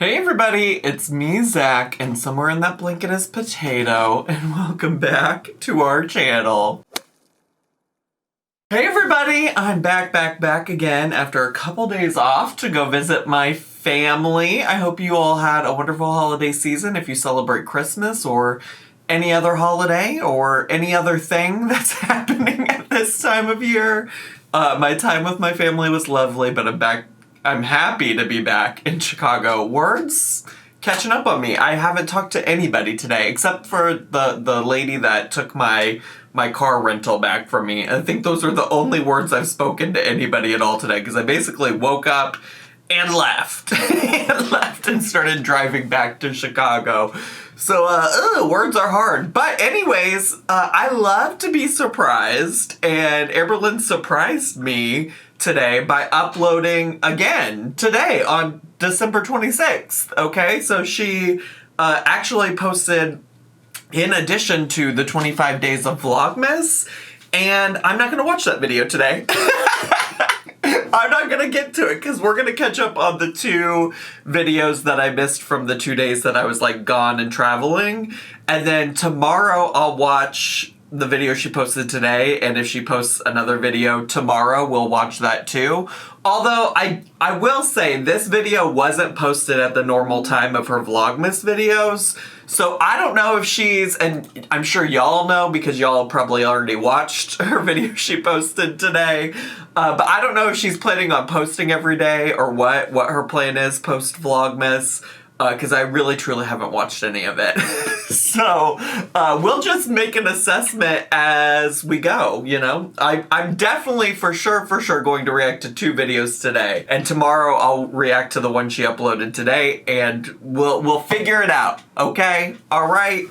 Hey everybody, it's me, Zach, and somewhere in that blanket is Potato, and welcome back to our channel. Hey everybody, I'm back again after a couple days off to go visit my family. I hope you all had a wonderful holiday season if you celebrate Christmas or any other holiday or any other thing that's happening at this time of year. My time with my family was lovely, but I'm back. I'm happy to be back in Chicago. Words catching up on me. I haven't talked to anybody today except for the lady that took my car rental back from me. I think those are the only words I've spoken to anybody at all today because I basically woke up and left and started driving back to Chicago. So, words are hard. But anyways, I love to be surprised, and Amberlynn surprised me today by uploading again today on December 26th, okay? So she actually posted in addition to the 25 days of Vlogmas, and I'm not going to watch that video today. I'm not going to get to it because we're going to catch up on the two videos that I missed from the 2 days that I was like gone and traveling. And then tomorrow I'll watch the video she posted today, and if she posts another video tomorrow, we'll watch that too. Although I will say this video wasn't posted at the normal time of her Vlogmas videos, so I don't know if she's, and I'm sure y'all know because y'all probably already watched her video she posted today, but I don't know if she's planning on posting every day or what her plan is post Vlogmas. Because I really, truly haven't watched any of it. So, we'll just make an assessment as we go, you know? I'm definitely, for sure, going to react to two videos today. And tomorrow I'll react to the one she uploaded today, and we'll figure it out, okay? All right?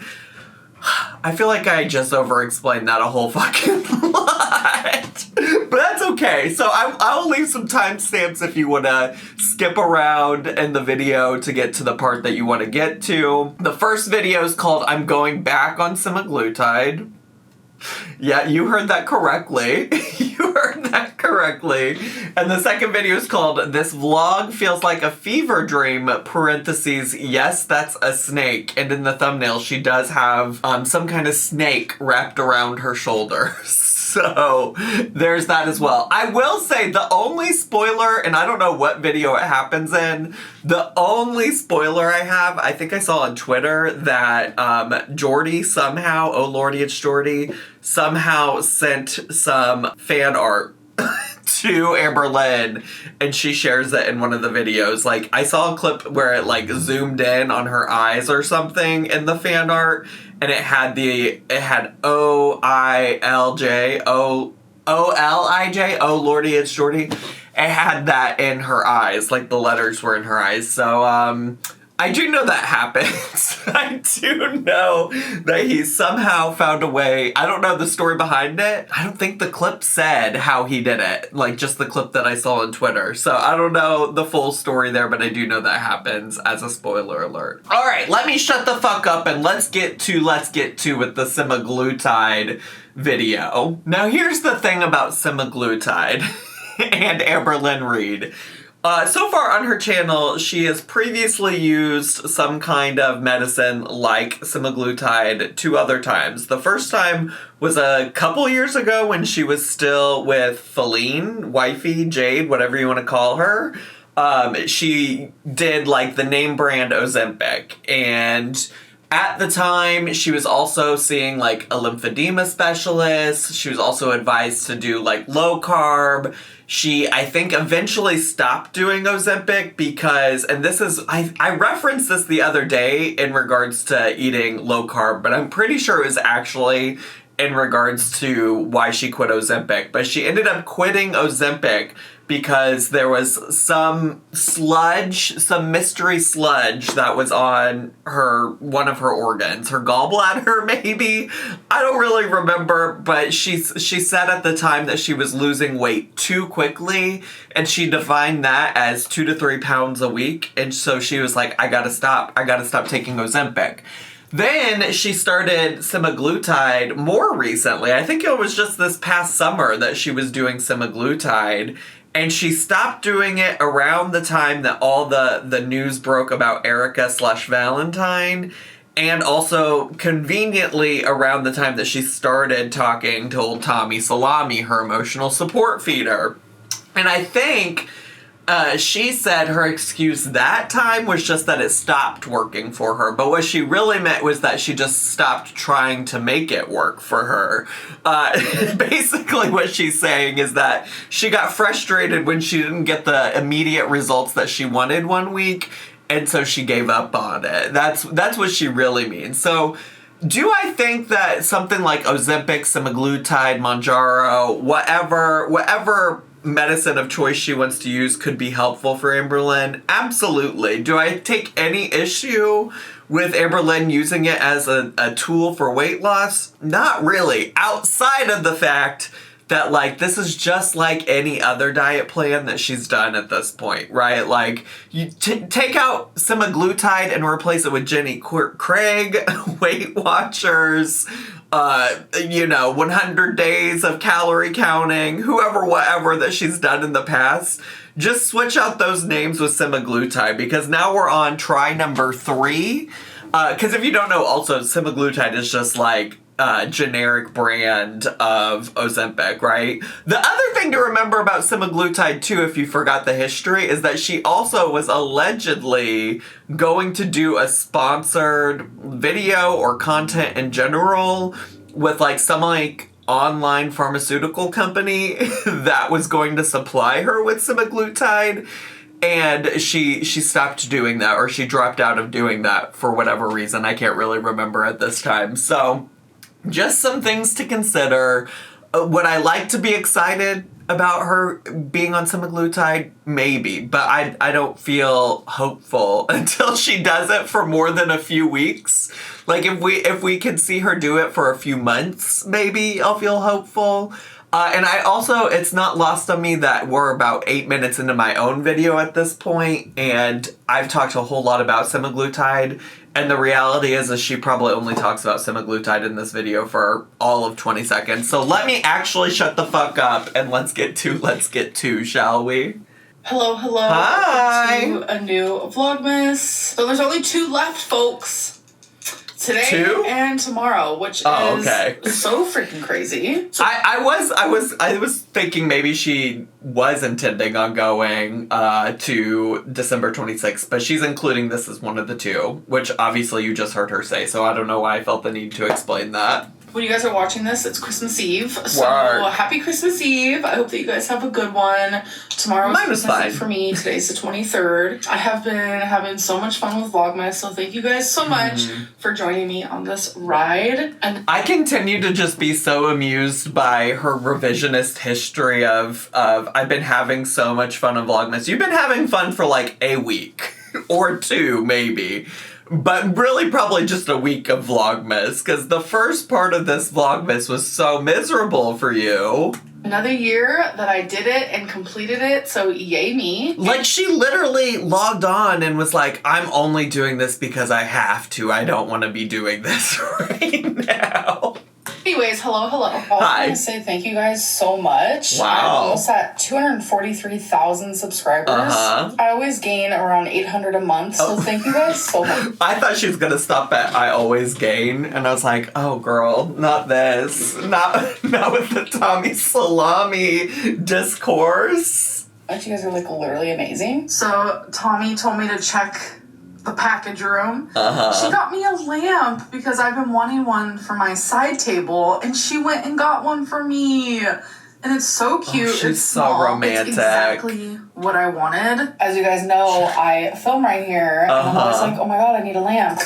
I feel like I just over-explained that a whole fucking lot. But that's okay. So I'll leave some timestamps if you want to skip around in the video to get to the part that you want to get to. The first video is called I'm Going Back on Semaglutide. Yeah, you heard that correctly. You heard that correctly. And the second video is called This Vlog Feels Like a Fever Dream, parentheses, yes, that's a snake. And in the thumbnail, she does have some kind of snake wrapped around her shoulder. So there's that as well. I will say the only spoiler, and I don't know what video it happens in, the only spoiler I have, I think I saw on Twitter that Jordy somehow, oh lordy it's Jordy, somehow sent some fan art to Amberlynn, and she shares it in one of the videos. Like, I saw a clip where it like zoomed in on her eyes or something in the fan art, and it had O-I-L-J, O-L-I-J, oh lordy it's Jordy. It had that in her eyes, like the letters were in her eyes. So, I do know that happens. I do know that he somehow found a way. I don't know the story behind it. I don't think the clip said how he did it. Like, just the clip that I saw on Twitter. So I don't know the full story there, but I do know that happens as a spoiler alert. All right, let me shut the fuck up and let's get to with the semaglutide video. Now, here's the thing about semaglutide and Amberlynn Reid. So far on her channel, she has previously used some kind of medicine like semaglutide 2 other times. The first time was a couple years ago when she was still with Feline, wifey, Jade, whatever you want to call her. She did like the name brand Ozempic, and at the time, she was also seeing like a lymphedema specialist. She was also advised to do like low carb. She, I think, eventually stopped doing Ozempic because, and this is, I referenced this the other day in regards to eating low carb, but I'm pretty sure it was actually in regards to why she quit Ozempic. But she ended up quitting Ozempic because there was some sludge, some mystery sludge that was on one of her organs, her gallbladder maybe. I don't really remember, but she said at the time that she was losing weight too quickly, and she defined that as 2 to 3 pounds a week. And so she was like, I gotta stop taking Ozempic. Then she started semaglutide more recently. I think it was just this past summer that she was doing semaglutide. And she stopped doing it around the time that all the news broke about Erica/Valentine. And also, conveniently, around the time that she started talking to old Tommy Salami, her emotional support feeder. And I think she said her excuse that time was just that it stopped working for her. But what she really meant was that she just stopped trying to make it work for her. Basically, what she's saying is that she got frustrated when she didn't get the immediate results that she wanted one week. And so she gave up on it. That's what she really means. So, do I think that something like Ozempic, Semaglutide, Mounjaro, whatever medicine of choice she wants to use could be helpful for Amberlynn? Absolutely. Do I take any issue with Amberlynn using it as a tool for weight loss? Not really. Outside of the fact that, like, this is just like any other diet plan that she's done at this point, right? Like, you take out Semaglutide and replace it with Jenny Craig, Weight Watchers, 100 days of calorie counting, whatever that she's done in the past. Just switch out those names with Semaglutide, because now we're on try number 3. Because if you don't know, also, Semaglutide is just like generic brand of Ozempic, right? The other thing to remember about Semaglutide, too, if you forgot the history, is that she also was allegedly going to do a sponsored video or content in general with, like, some, like, online pharmaceutical company that was going to supply her with Semaglutide. And she stopped doing that, or she dropped out of doing that for whatever reason. I can't really remember at this time. So, just some things to consider. Would I like to be excited about her being on Semaglutide? Maybe, but I don't feel hopeful until she does it for more than a few weeks. Like, if we can see her do it for a few months, maybe I'll feel hopeful. And I also, it's not lost on me that we're about 8 minutes into my own video at this point, and I've talked a whole lot about Semaglutide, and the reality is she probably only talks about Semaglutide in this video for all of 20 seconds. So let me actually shut the fuck up, and let's get to, shall we? Hello. Hi. Welcome to a new Vlogmas. So there's only 2 left, folks. Today 2? and tomorrow, which is so freaking crazy. So I was thinking maybe she was intending on going to December 26th, but she's including this as one of the 2, which obviously you just heard her say, so I don't know why I felt the need to explain that. When you guys are watching this, it's Christmas Eve. So Word. Happy Christmas Eve. I hope that you guys have a good one. Tomorrow's Christmas Eve for me. Today's the 23rd. I have been having so much fun with Vlogmas, so thank you guys so much for joining me on this ride. And I continue to just be so amused by her revisionist history of I've been having so much fun on Vlogmas. You've been having fun for like a week or 2 maybe. But really probably just a week of Vlogmas, because the first part of this Vlogmas was so miserable for you. Another year that I did it and completed it, so yay me. Like, she literally logged on and was like, I'm only doing this because I have to. I don't want to be doing this right now. Anyways, hello. I want to say thank you guys so much. Wow. I'm almost at 243,000 subscribers. I always gain around 800 a month, so thank you guys so much. I thought she was going to stop at I always gain, and I was like, oh, girl, not this. Not with the Tommy Salami discourse. You guys are, like, literally amazing. So, Tommy told me to check the package room. She got me a lamp because I've been wanting one for my side table, and she went and got one for me. And it's so cute. She's it's so small. romantic. It's exactly what I wanted. As you guys know, I film right here, and I'm always like, oh my god, I need a lamp.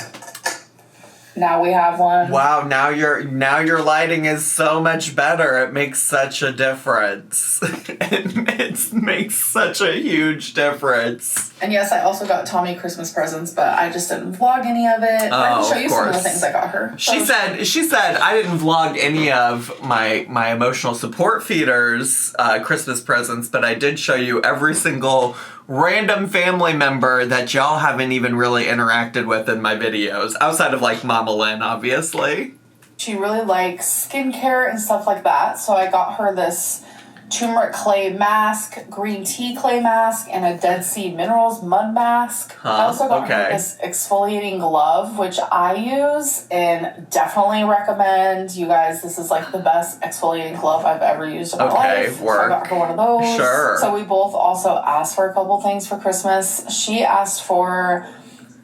Now we have one. Wow, now your lighting is so much better. It makes such a difference. it makes such a huge difference. And yes, I also got Tommy Christmas presents, but I just didn't vlog any of it. I can show you some of the things I got her. She said I didn't vlog any of my emotional support feeders Christmas presents, but I did show you every single random family member that y'all haven't even really interacted with in my videos, outside of, like, Mama Lynn, obviously. She really likes skincare and stuff like that, so I got her this turmeric clay mask, green tea clay mask, and a Dead Sea Minerals mud mask. I also got her this exfoliating glove, which I use and definitely recommend. You guys, this is like the best exfoliating glove I've ever used in my life. So I got her one of those. Sure. So we both also asked for a couple things for Christmas. She asked for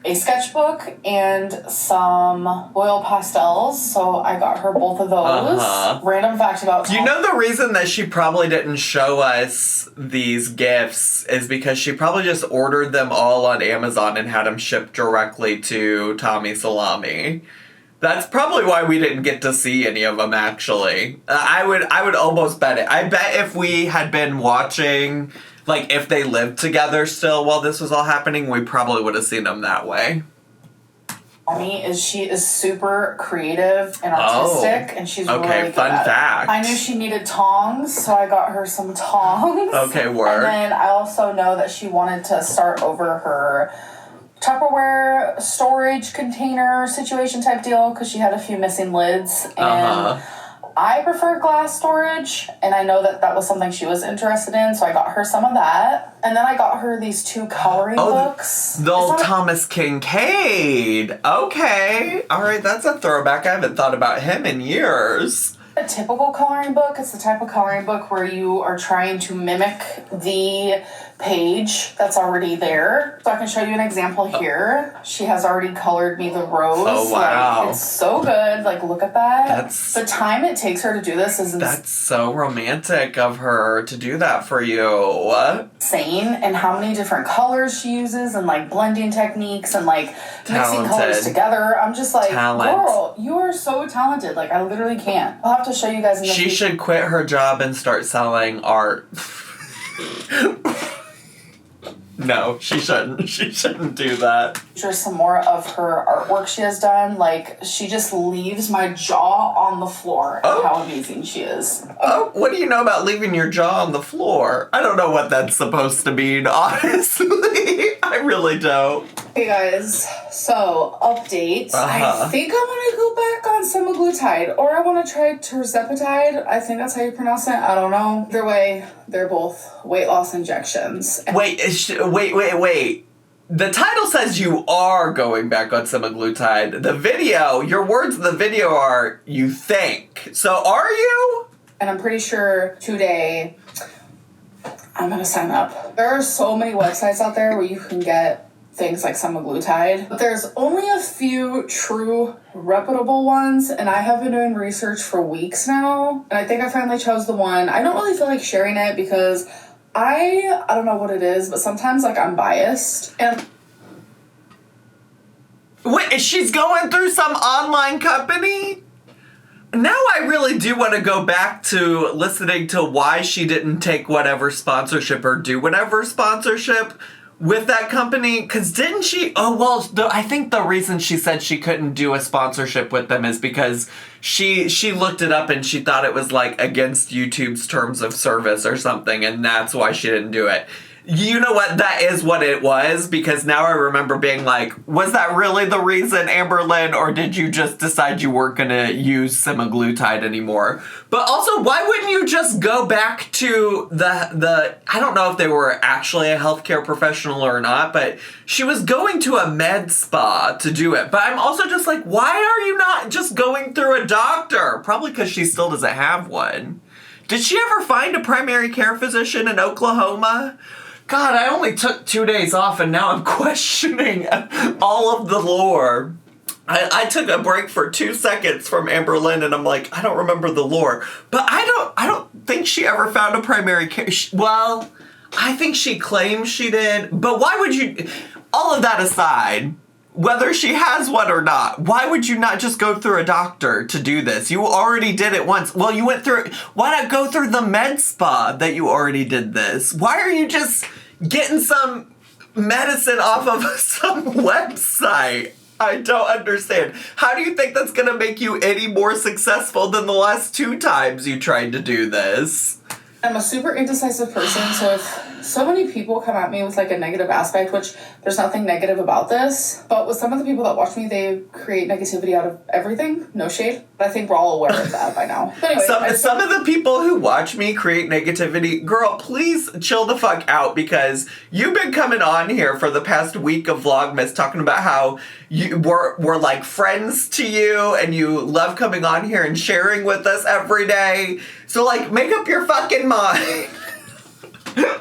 a sketchbook and some oil pastels, so I got her both of those. Random fact about Tom. You know the reason that she probably didn't show us these gifts is because she probably just ordered them all on Amazon and had them shipped directly to Tommy Salami. That's probably why we didn't get to see any of them, actually. I would almost bet it. I bet if we had been watching, like, if they lived together still while this was all happening, we probably would have seen them that way. She is super creative and artistic, and she's really good at it. Fun fact. I knew she needed tongs, so I got her some tongs. Okay, work. And then I also know that she wanted to start over her Tupperware storage container situation type deal because she had a few missing lids, and I prefer glass storage, and I know that was something she was interested in, so I got her some of that. And then I got her these 2 coloring books. The old Thomas Kincaid. Okay. All right, that's a throwback. I haven't thought about him in years. A typical coloring book. It's the type of coloring book where you are trying to mimic the page that's already there. So I can show you an example here. She has already colored me the rose. Oh, wow. Like, it's so good. Like, look at that. The time it takes her to do this is That's so romantic of her to do that for you. insane. And how many different colors she uses and, like, blending techniques and, like, mixing colors together. I'm just like, girl, you are so talented. Like, I literally can't. I'll have to show you guys in the She should quit her job and start selling art. No, she shouldn't. She shouldn't do that. There's some more of her artwork she has done. Like, she just leaves my jaw on the floor at how amazing she is. Oh, what do you know about leaving your jaw on the floor? I don't know what that's supposed to mean, honestly. I really don't. Hey guys, so update. I think I want to go back on semaglutide, or I want to try terzepatide. I think that's how you pronounce it. I don't know. Either way, they're both weight loss injections. Wait. The title says you are going back on semaglutide. The video, your words in the video are, you think. So are you? And I'm pretty sure today I'm going to sign up. There are so many websites out there where you can get things like semaglutide, but there's only a few true reputable ones, and I have been doing research for weeks now, and I think I finally chose the one. I don't really feel like sharing it because I don't know what it is, but sometimes, like, I'm biased. And wait, she's going through some online company? Now I really do want to go back to listening to why she didn't take whatever sponsorship or do whatever sponsorship with that company, because didn't she... I think the reason she said she couldn't do a sponsorship with them is because she looked it up and she thought it was, like, against YouTube's terms of service or something, and that's why she didn't do it. You know what? That is what it was, because now I remember being like, was that really the reason, Amberlynn, or did you just decide you weren't going to use semaglutide anymore? But also, why wouldn't you just go back to the I don't know if they were actually a healthcare professional or not, but she was going to a med spa to do it. But I'm also just like, why are you not just going through a doctor? Probably because she still doesn't have one. Did she ever find a primary care physician in Oklahoma? God, I only took 2 days off and now I'm questioning all of the lore. I took a break for 2 seconds from Amberlynn and I'm like, I don't remember the lore. But I don't think she ever found a primary care. Well, I think she claims she did. But why would you, all of that aside, whether she has one or not, why would you not just go through a doctor to do this? You already did it once. Well, you went through, why not go through the med spa that you already did this? Why are you just getting some medicine off of some website? I don't understand. How do you think that's going to make you any more successful than the last 2 times you tried to do this? I'm a super indecisive person, so if so many people come at me with like a negative aspect, which there's nothing negative about this, but with some of the people that watch me, they create negativity out of everything. No shade, but I think we're all aware of that by now. But anyway, some of the people who watch me create negativity, girl, please chill the fuck out, because you've been coming on here for the past week of Vlogmas talking about how we're like friends to you and you love coming on here and sharing with us every day. So like, make up your fucking mind.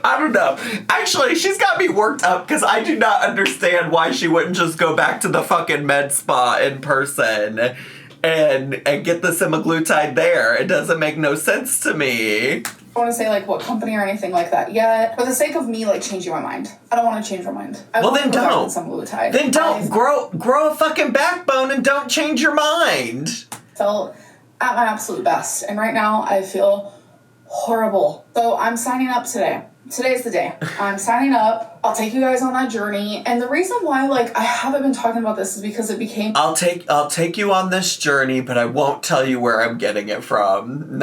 I don't know. Actually, she's got me worked up because I do not understand why she wouldn't just go back to the fucking med spa in person and get the semaglutide there. It doesn't make no sense to me. I don't want to say like what company or anything like that yet. For the sake of me like changing my mind. I don't want to change my mind. Well, then don't. Then don't. Grow a fucking backbone and don't change your mind. Felt at my absolute best. And right now I feel horrible. So I'm signing up today. Today's the day. I'm signing up. I'll take you guys on that journey. And the reason why like I haven't been talking about this is because it became I'll take you on this journey, but I won't tell you where I'm getting it from.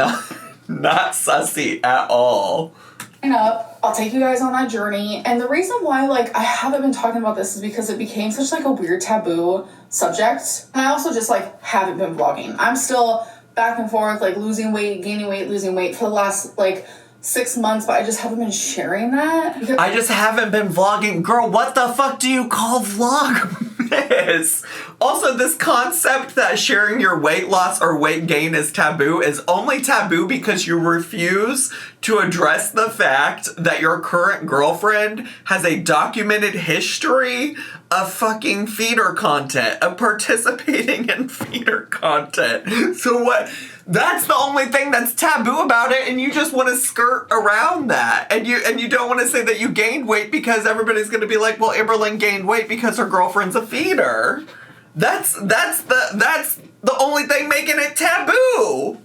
Not sussy at all. Up. I'll take you guys on that journey. And the reason why like I haven't been talking about this is because it became such like a weird taboo subject. And I also just like haven't been vlogging. I'm still back and forth like losing weight, gaining weight, losing weight for the last like 6 months, but I just haven't been sharing that. I just haven't been vlogging. Girl, what the fuck do you call vlogmas? Also, this concept that sharing your weight loss or weight gain is taboo is only taboo because you refuse to address the fact that your current girlfriend has a documented history of fucking feeder content, of participating in feeder content. So what? That's the only thing that's taboo about it, and you just want to skirt around that. And you don't want to say that you gained weight because everybody's going to be like, well, Amberlynn gained weight because her girlfriend's a feeder. That's the only thing making it taboo.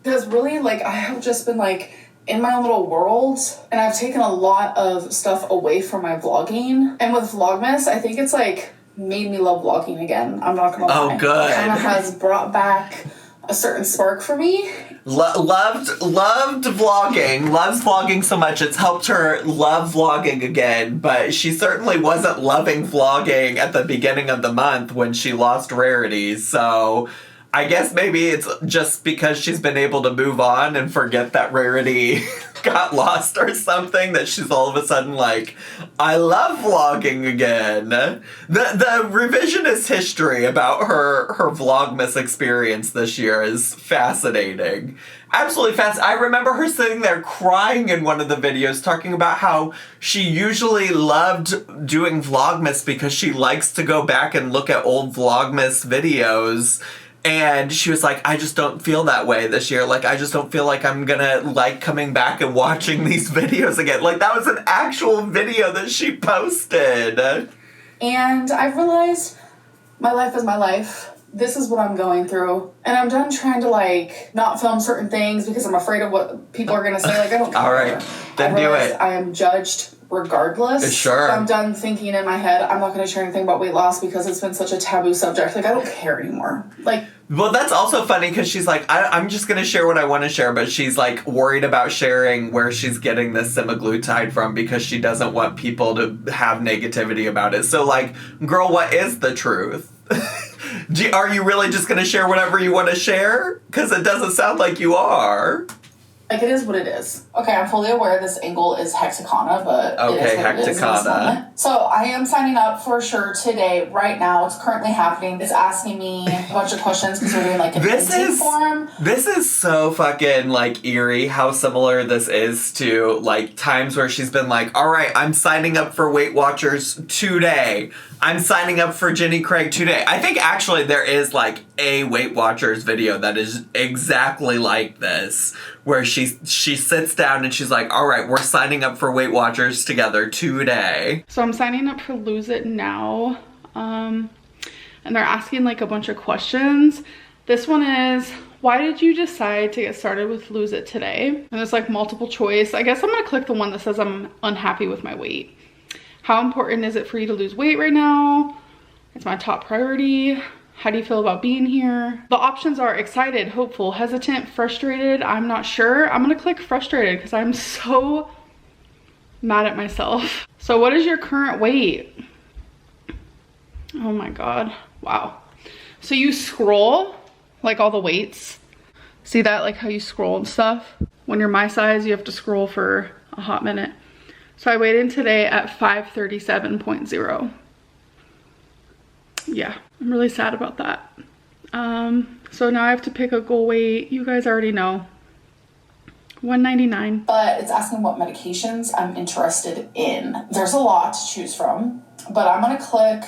Because really, like, I have just been like in my own little world, and I've taken a lot of stuff away from my vlogging. And with Vlogmas, I think it's like made me love vlogging again. I'm not gonna lie. Oh, good. It kind of has brought back a certain spark for me. Loved vlogging. Loves vlogging so much it's helped her love vlogging again, but she certainly wasn't loving vlogging at the beginning of the month when she lost rarities. So I guess maybe it's just because she's been able to move on and forget that rarity got lost or something that she's all of a sudden like, I love vlogging again. The revisionist history about her Vlogmas experience this year is fascinating. Absolutely fascinating. I remember her sitting there crying in one of the videos talking about how she usually loved doing Vlogmas because she likes to go back and look at old Vlogmas videos. And she was like, I just don't feel that way this year. Like, I just don't feel like I'm gonna like coming back and watching these videos again. Like, that was an actual video that she posted. And I've realized my life is my life. This is what I'm going through. And I'm done trying to, like, not film certain things because I'm afraid of what people are gonna say. Like, I don't care. All right, then do it. I am judged regardless. Sure. I'm done thinking in my head, I'm not going to share anything about weight loss because it's been such a taboo subject. Like, I don't care anymore. Like, well, that's also funny because she's like, I'm just going to share what I want to share, but she's like worried about sharing where she's getting this semaglutide from because she doesn't want people to have negativity about it. So like, girl, what is the truth? Are you really just going to share whatever you want to share? Because it doesn't sound like you are. Like, it is what it is. Okay, I'm fully aware this angle is hexagona, but okay, it is what it is in this moment. So I am signing up for sure today, right now. It's currently happening. It's asking me a bunch of questions because we're doing like an intake form. This is so fucking like eerie how similar this is to like times where she's been like, all right, I'm signing up for Weight Watchers today. I'm signing up for Jenny Craig today. I think actually there is like a Weight Watchers video that is exactly like this, where she sits down and she's like, all right, we're signing up for Weight Watchers together today. So I'm signing up for Lose It Now. And they're asking like a bunch of questions. This one is, why did you decide to get started with Lose It today? And there's like multiple choice. I guess I'm gonna click the one that says I'm unhappy with my weight. How important is it for you to lose weight right now? It's my top priority. How do you feel about being here? The options are excited, hopeful, hesitant, frustrated. I'm not sure. I'm gonna click frustrated because I'm so mad at myself. So what is your current weight? Oh my God, wow. So you scroll like all the weights. See that, like how you scroll and stuff? When you're my size, you have to scroll for a hot minute. So I weighed in today at 537.0. Yeah, I'm really sad about that. So now I have to pick a goal weight. You guys already know. 199. But it's asking what medications I'm interested in. There's a lot to choose from, but I'm gonna click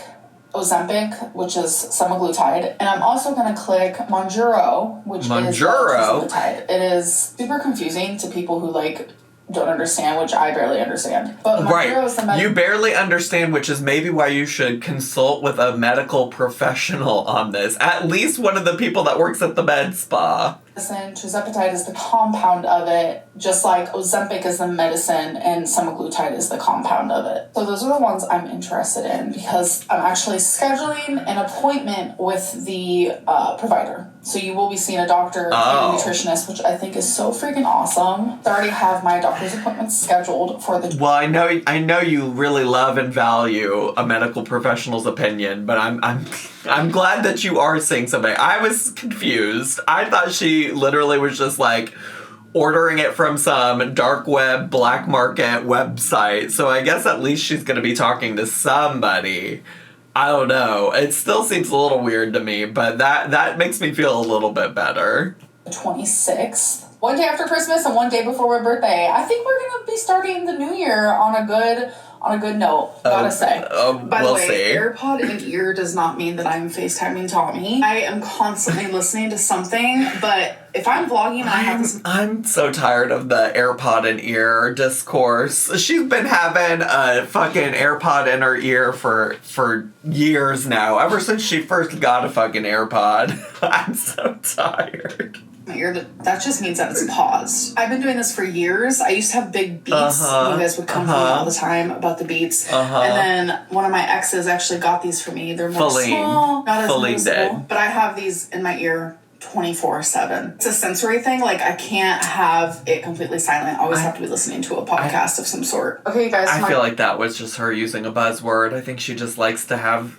Ozempic, which is semaglutide, and I'm also gonna click Mounjaro, which is semaglutide. It is super confusing to people who like don't understand, which I barely understand. But Mounjaro is the you barely understand, which is maybe why you should consult with a medical professional on this. At least one of the people that works at the med spa. Tirzepatide is the compound of it, just like Ozempic is the medicine and semaglutide is the compound of it. So those are the ones I'm interested in because I'm actually scheduling an appointment with the provider. So you will be seeing a doctor and a nutritionist, which I think is so freaking awesome. I already have my doctor's appointments scheduled for the... Well, I know you really love and value a medical professional's opinion, but I'm glad that you are saying something. I was confused. I thought she literally was just like ordering it from some dark web, black market website. So I guess at least she's going to be talking to somebody. I don't know. It still seems a little weird to me, but that makes me feel a little bit better. 26th. One day after Christmas and one day before my birthday. I think we're going to be starting the new year on a good note, gotta say. By the way, AirPod in ear does not mean that I'm FaceTiming Tommy. I am constantly listening to something, but if I'm vlogging and I have this... I'm so tired of the AirPod in ear discourse. She's been having a fucking AirPod in her ear for years now. Ever since she first got a fucking AirPod. I'm so tired. My ear, that just means that it's paused. I've been doing this for years. I used to have big beats. You guys would come to me all the time about the beats. And then one of my exes actually got these for me. They're more small, not as noticeable. But I have these in my ear 24/7. It's a sensory thing. Like, I can't have it completely silent. I always have to be listening to a podcast of some sort. Okay, you guys. I feel like that was just her using a buzzword. I think she just likes to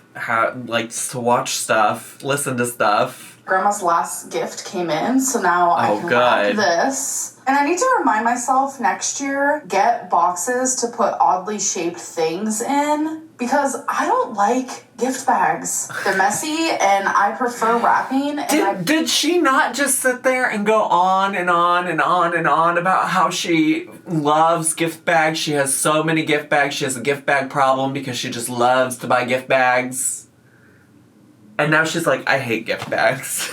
likes to watch stuff, listen to stuff. Grandma's last gift came in, so now I can wrap this. And I need to remind myself next year, get boxes to put oddly shaped things in, because I don't like gift bags. They're messy, and I prefer wrapping. And did she not just sit there and go on and on and on and on about how she loves gift bags? She has so many gift bags. She has a gift bag problem because she just loves to buy gift bags. And now she's like, I hate gift bags.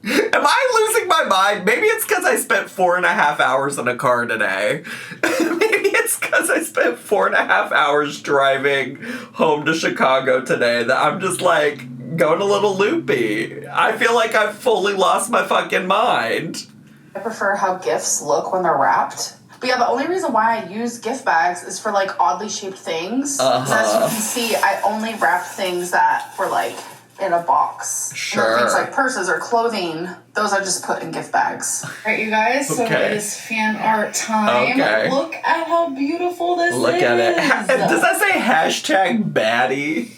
Am I losing my mind? Maybe it's because I spent 4.5 hours in a car today. Maybe it's because I spent 4.5 hours driving home to Chicago today that I'm just like going a little loopy. I feel like I've fully lost my fucking mind. I prefer how gifts look when they're wrapped. But yeah, the only reason why I use gift bags is for like oddly shaped things. As you can see, I only wrap things that were like in a box. Sure. And things like purses or clothing, those I just put in gift bags. All right, you guys, so it is fan art time. Okay. Look at how beautiful this is. Look at it. Does that say hashtag baddie?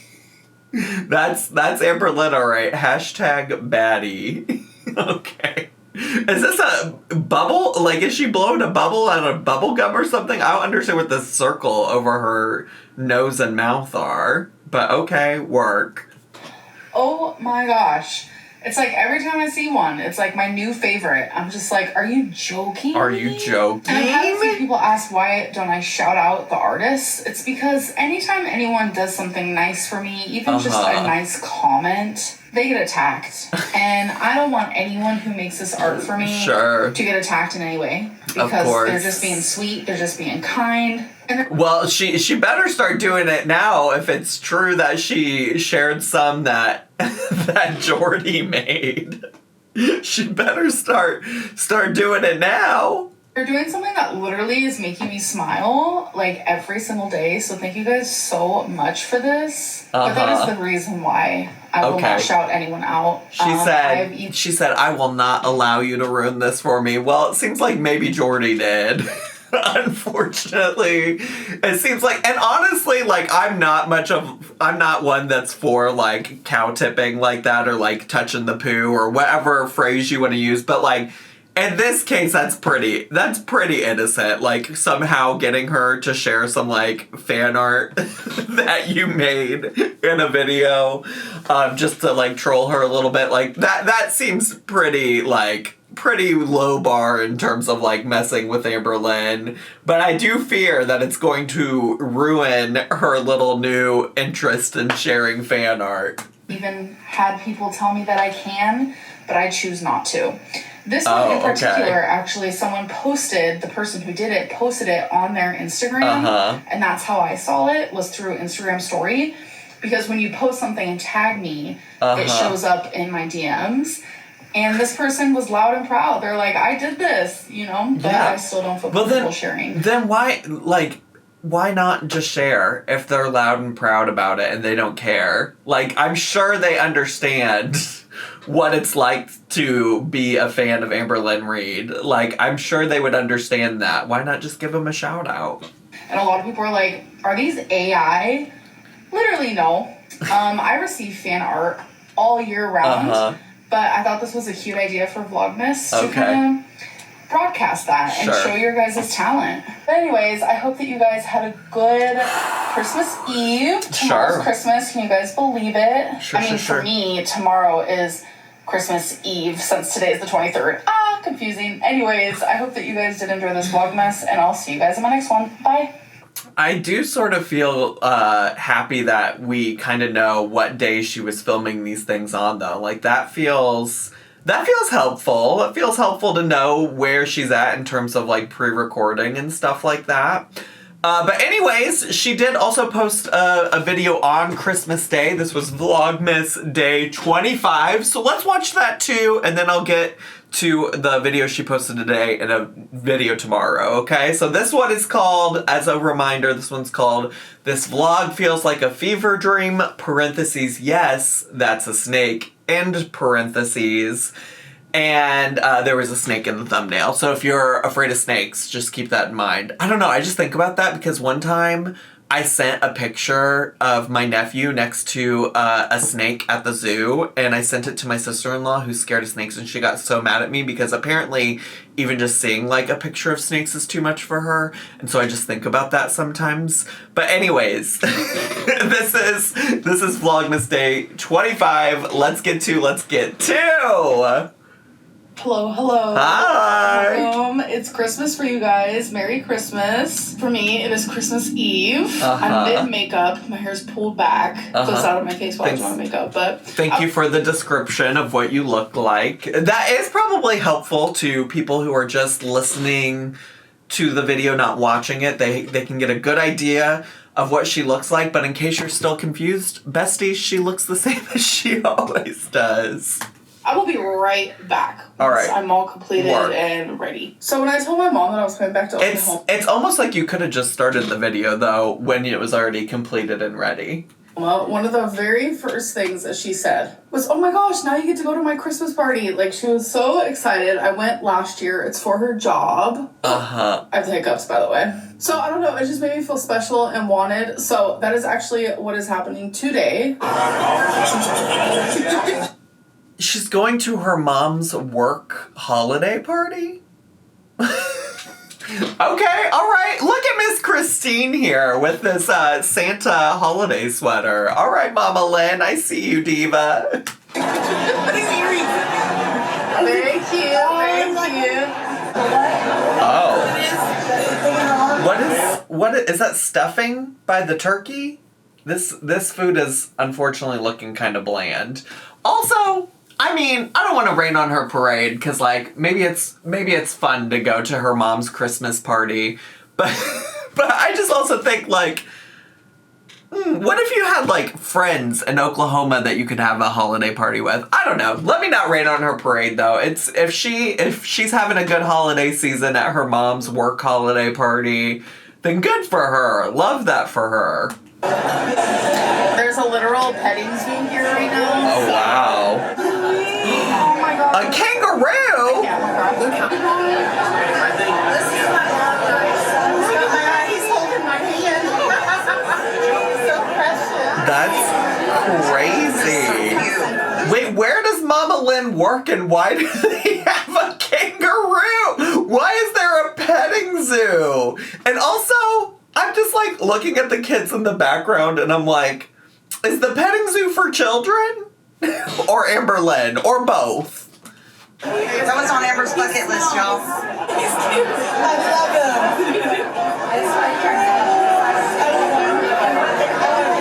That's Amberlynn, all right. Hashtag baddie. Okay. Is this a bubble? Like, is she blowing a bubble out of bubble gum or something? I don't understand what this circle over her nose and mouth are. But okay, work. Oh my gosh. It's like every time I see one, it's like my new favorite. I'm just like, are you joking? Are you joking? And I've had a few people ask why don't I shout out the artists. It's because anytime anyone does something nice for me, even just a nice comment, they get attacked. And I don't want anyone who makes this art for me to get attacked in any way. Because they're just being sweet, they're just being kind. Well, she better start doing it now if it's true that she shared some that Jordy made. She better start doing it now. You're doing something that literally is making me smile, like, every single day. So thank you guys so much for this. But that is the reason why I will not shout anyone out. She said, I will not allow you to ruin this for me. Well, it seems like maybe Jordy did. Unfortunately, it seems like, and honestly, like, I'm not one that's for, like, cow tipping like that, or, like, touching the poo, or whatever phrase you want to use, but, like, in this case, that's pretty innocent. Like, somehow getting her to share some, like, fan art that you made in a video, just to, like, troll her a little bit, like, that seems pretty low bar in terms of, like, messing with Amberlynn. But I do fear that it's going to ruin her little new interest in sharing fan art. Even had people tell me that I can, but I choose not to. This one in particular, actually, someone posted, the person who did it, posted it on their Instagram. And that's how I saw it, was through Instagram story. Because when you post something and tag me, it shows up in my DMs. And this person was loud and proud. They're like, I did this, you know? But I still don't feel comfortable sharing. Then why not just share if they're loud and proud about it and they don't care? Like, I'm sure they understand what it's like to be a fan of Amberlynn Reid. Like, I'm sure they would understand that. Why not just give them a shout out? And a lot of people are like, are these AI? Literally, no. I receive fan art all year round. But I thought this was a cute idea for Vlogmas to kind of broadcast that and show your guys' talent. But anyways, I hope that you guys had a good Christmas Eve. Tomorrow's Christmas. Can you guys believe it? For me, tomorrow is Christmas Eve since today is the 23rd. Confusing. Anyways, I hope that you guys did enjoy this Vlogmas, and I'll see you guys in my next one. Bye. I do sort of feel happy that we kind of know what day she was filming these things on, though. Like, that feels helpful. It feels helpful to know where she's at in terms of, like, pre-recording and stuff like that. But anyways, she did also post a video on Christmas Day. This was Vlogmas Day 25. So let's watch that too, and then I'll get to the video she posted today and a video tomorrow, okay? So this one is called, as a reminder, this one's called This Vlog Feels Like a Fever Dream, parentheses, yes, that's a snake, end parentheses. And there was a snake in the thumbnail. So if you're afraid of snakes, just keep that in mind. I don't know, I just think about that because one time I sent a picture of my nephew next to a snake at the zoo, and I sent it to my sister-in-law who's scared of snakes, and she got so mad at me because apparently even just seeing, like, a picture of snakes is too much for her, and so I just think about that sometimes. But anyways, this is Vlogmas Day 25. Let's get to... Hello. Hi. It's Christmas for you guys. Merry Christmas. For me, it is Christmas Eve. I'm mid-makeup. My hair's pulled back. So it's out of my face while I'm doing makeup. But thank you for the description of what you look like. That is probably helpful to people who are just listening to the video, not watching it. They can get a good idea of what she looks like. But in case you're still confused, bestie, she looks the same as she always does. I will be right back. All right. I'm all completed and ready. So when I told my mom that I was coming back to Oklahoma... It's almost like you could have just started the video, though, when it was already completed and ready. Well, one of the very first things that she said was, oh my gosh, now you get to go to my Christmas party. Like, she was so excited. I went last year. It's for her job. I have the hiccups, by the way. So, I don't know. It just made me feel special and wanted. So, that is actually what is happening today. She's going to her mom's work holiday party? Okay, alright. Look at Miss Christine here with this Santa holiday sweater. Alright, Mama Lynn, I see you, diva. Very cute, very cute. Oh. What is that stuffing by the turkey? This food is unfortunately looking kind of bland. Also, I mean, I don't want to rain on her parade because, like, maybe it's fun to go to her mom's Christmas party, but I just also think, like, What if you had, like, friends in Oklahoma that you could have a holiday party with? I don't know. Let me not rain on her parade, though. It's if she's having a good holiday season at her mom's work holiday party, then good for her. Love that for her. There's a literal petting zoo here right now. Oh, wow. Oh my god. A kangaroo? Yeah, oh my god. Look how. This is my dog. He's holding my hand. So precious. That's crazy. Wait, where does Mama Lynn work and why do they have a kangaroo? Why is there a petting zoo? And also, I'm just like looking at the kids in the background and I'm like, is the petting zoo for children? Or Amberlynn? Or both? That was on Amber's bucket list, y'all. He's cute. I love him.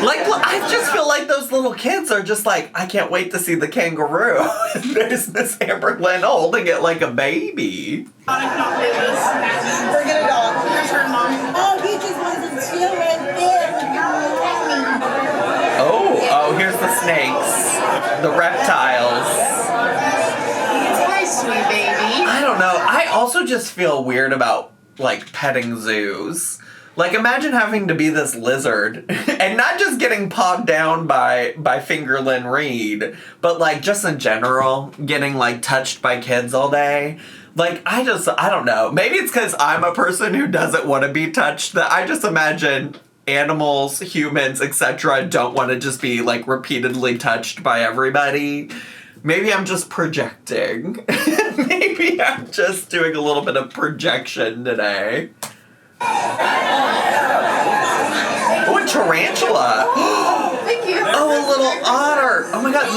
Like, I just feel like those little kids are just like, I can't wait to see the kangaroo. And there's Miss Amberlynn holding it like a baby. I cannot play this. Forget it all. Your turn, Mom. Oh, he just wants to chill right there. Oh, here's the snakes. The reptiles. Hi, sweet baby. I don't know. I also just feel weird about, like, petting zoos. Like, imagine having to be this lizard and not just getting pawed down by Fingerlin Reed, but, like, just in general, getting, like, touched by kids all day. Like, I don't know. Maybe it's because I'm a person who doesn't want to be touched that I just imagine animals, humans, etc. don't want to just be, like, repeatedly touched by everybody. Maybe I'm just projecting. Maybe I'm just doing a little bit of projection today. Oh, a tarantula. Thank you. Oh, a little otter. Oh my god.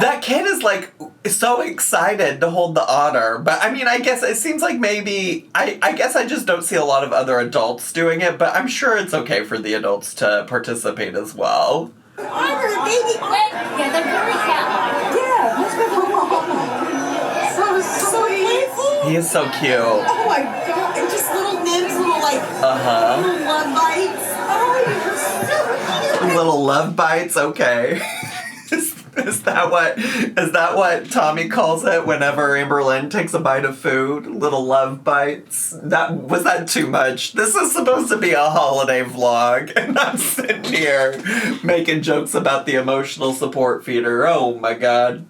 That kid is like so excited to hold the otter. But I mean, I guess it seems like maybe, I guess I just don't see a lot of other adults doing it, but I'm sure it's okay for the adults to participate as well. Otter, baby. Yeah, they're very cat-like. Yeah, let's go. So playful. He is so cute. Oh my god. And just little nibs, little like little love bites. Oh, you're so cute. Little love bites, okay. Is that what Tommy calls it whenever Amberlynn takes a bite of food? Little love bites? Was that too much? This is supposed to be a holiday vlog, and I'm sitting here making jokes about the emotional support feeder. Oh my god.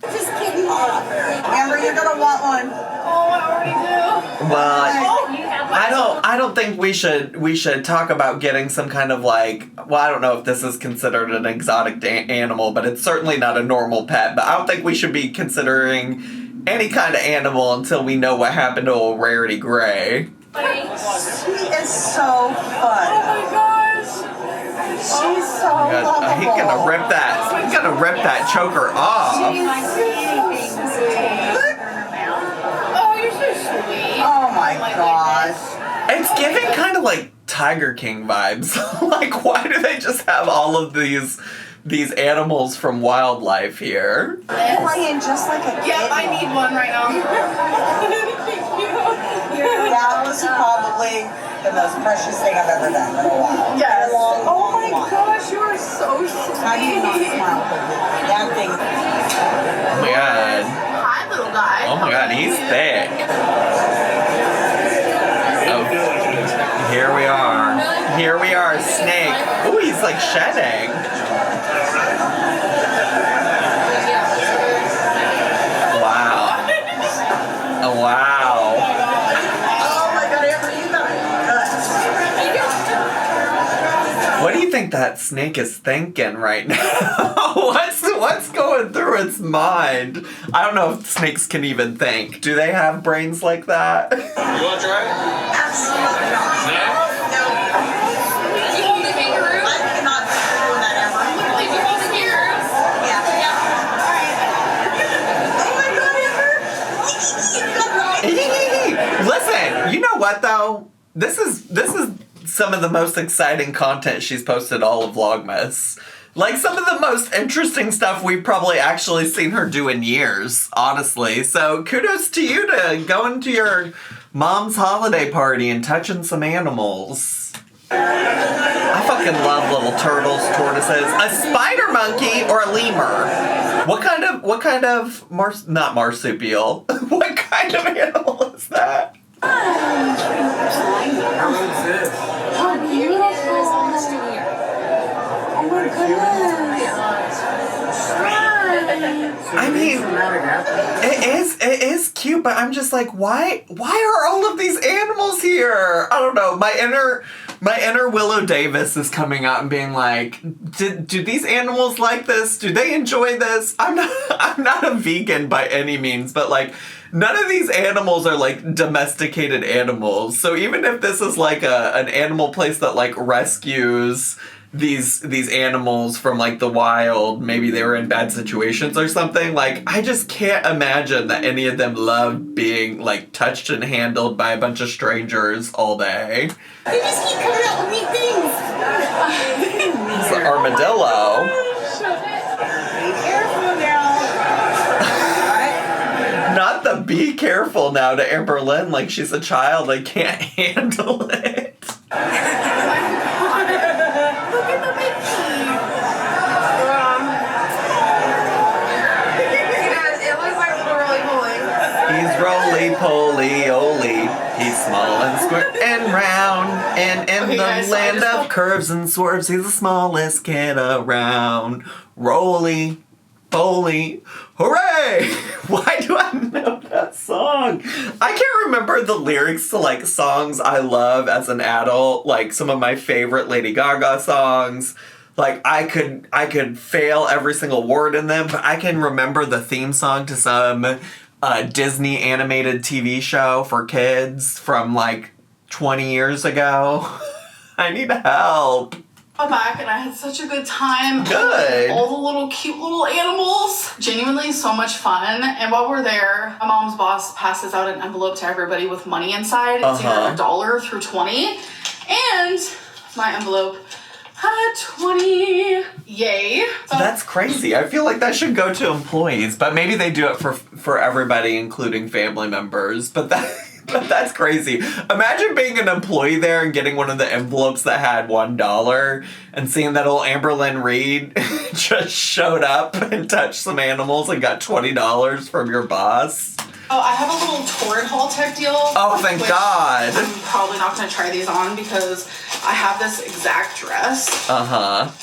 Just kidding. Amber, you're gonna want one. Oh, I already do. Well, I don't think we should talk about getting some kind of like, well, I don't know if this is considered an exotic animal, but it's certainly not a normal pet. But I don't think we should be considering any kind of animal until we know what happened to old Rarity Gray. She is so fun. Oh my gosh. She's so lovable. He's gonna rip that choker off. Oh, you're so sweet. Oh my gosh. It's giving kind of like Tiger King vibes. Like, why do they just have all of these animals from wildlife here? Playing just like a kid. Yep, I need one right now. That was probably the most precious thing I've ever done in a while. Yes. In a long, Oh my long while. gosh, you are so sweet. How do you not smile? That thing. Oh my god. Hi, little guy. Oh my god, he's thick. Oh, here we are. Here we are, Snake. Ooh, he's like shedding. Wow. Oh, wow. Oh my god, Amber, you got it. What do you think that snake is thinking right now? What's going through its mind? I don't know if snakes can even think. Do they have brains like that? You want to try it? Absolutely not. No. Do you hold the kangaroo? I cannot be doing that, Amber. Did you hold the kangaroo? Yeah. Oh my god, Amber. Listen, you know what though? This is some of the most exciting content she's posted all of Vlogmas. Like, some of the most interesting stuff we've probably actually seen her do in years, honestly. So kudos to you to going to your mom's holiday party and touching some animals. I fucking love little turtles, tortoises, a spider monkey, or a lemur. What kind of not marsupial. What kind of animal is that? How beautiful. Oh my goodness. I mean, it is cute, but I'm just like, why are all of these animals here? I don't know. My inner Willow Davis is coming out and being like, do these animals like this? Do they enjoy this? I'm not a vegan by any means, but like, none of these animals are like domesticated animals. So even if this is like an animal place that like rescues these animals from like the wild, maybe they were in bad situations or something, like I just can't imagine that any of them love being like touched and handled by a bunch of strangers all day. They just keep coming out with neat things. It's an armadillo. Be careful now. Not the be careful now to Amberlynn like she's a child. I can't handle it. He's roly-poly-oly. He's small and squirt and round. And in the land of curves and swerves, he's the smallest kid around. Roly-poly. Hooray! Why do I know that song? I can't remember the lyrics to, like, songs I love as an adult. Like, some of my favorite Lady Gaga songs. Like, I could fail every single word in them, but I can remember the theme song to some Disney animated TV show for kids from like 20 years ago. I need help. I'm back and I had such a good time. Good. All the little cute little animals. Genuinely so much fun. And while we're there, my mom's boss passes out an envelope to everybody with money inside. It's either $1 through 20. And my envelope had 20. Yay. So That's crazy. I feel like that should go to employees, but maybe they do it for everybody, including family members. But that's crazy. Imagine being an employee there and getting one of the envelopes that had $1 and seeing that old Amberlynn Reed just showed up and touched some animals and got $20 from your boss. Oh, I have a little Torrid haul tech deal. Oh, thank God. I'm probably not going to try these on because I have this exact dress.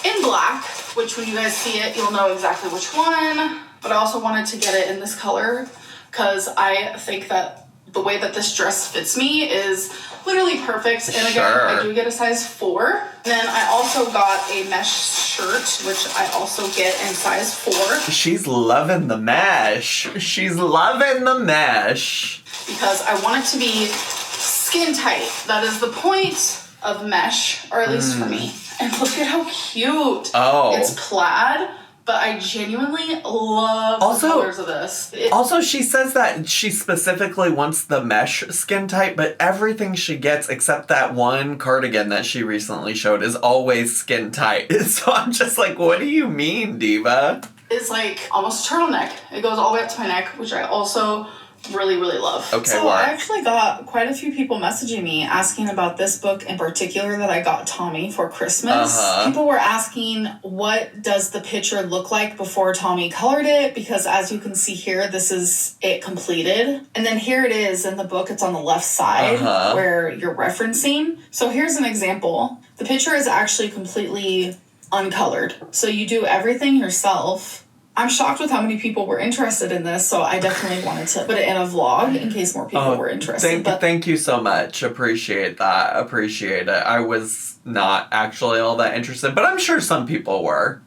In black, which when you guys see it, you'll know exactly which one. But I also wanted to get it in this color because I think that the way that this dress fits me is literally perfect. And again, I do get a size 4. And then I also got a mesh shirt, which I also get in size 4. She's loving the mesh. She's loving the mesh. Because I want it to be skin tight. That is the point of mesh, or at least for me. And look at how cute. Oh. It's plaid. But I genuinely love the colors of this. Also, she says that she specifically wants the mesh skin tight, but everything she gets except that one cardigan that she recently showed is always skin tight. So I'm just like, what do you mean, diva? It's like almost a turtleneck. It goes all the way up to my neck, which I also really, really love. Okay, so I actually got quite a few people messaging me asking about this book in particular that I got Tommy for Christmas. People were asking, what does the picture look like before Tommy colored it? Because as you can see here, this is it completed. And then here it is in the book. It's on the left side where you're referencing. So here's an example. The picture is actually completely uncolored. So you do everything yourself. I'm shocked with how many people were interested in this, so I definitely wanted to put it in a vlog in case more people were interested. Thank you so much. Appreciate that. Appreciate it. I was not actually all that interested, but I'm sure some people were.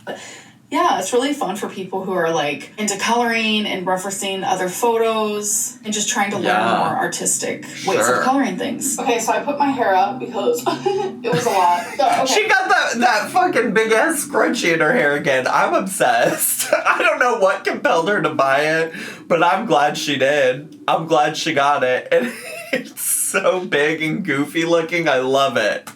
Yeah, it's really fun for people who are like into coloring and referencing other photos and just trying to learn more artistic ways of coloring things. Okay, so I put my hair up because it was a lot. Okay. She got that fucking big ass scrunchie in her hair again. I'm obsessed. I don't know what compelled her to buy it, but I'm glad she did. I'm glad she got it. And it's so big and goofy looking. I love it.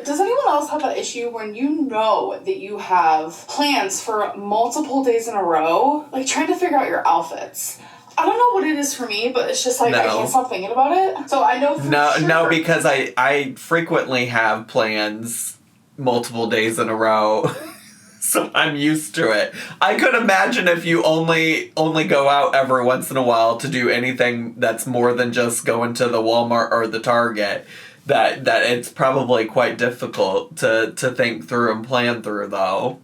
Does anyone else have an issue when you know that you have plans for multiple days in a row? Like trying to figure out your outfits. I don't know what it is for me, but it's just like I can't stop thinking about it. So I know for sure. No, because I frequently have plans multiple days in a row. So I'm used to it. I could imagine if you only go out every once in a while to do anything that's more than just going to the Walmart or the Target, that it's probably quite difficult to think through and plan through, though.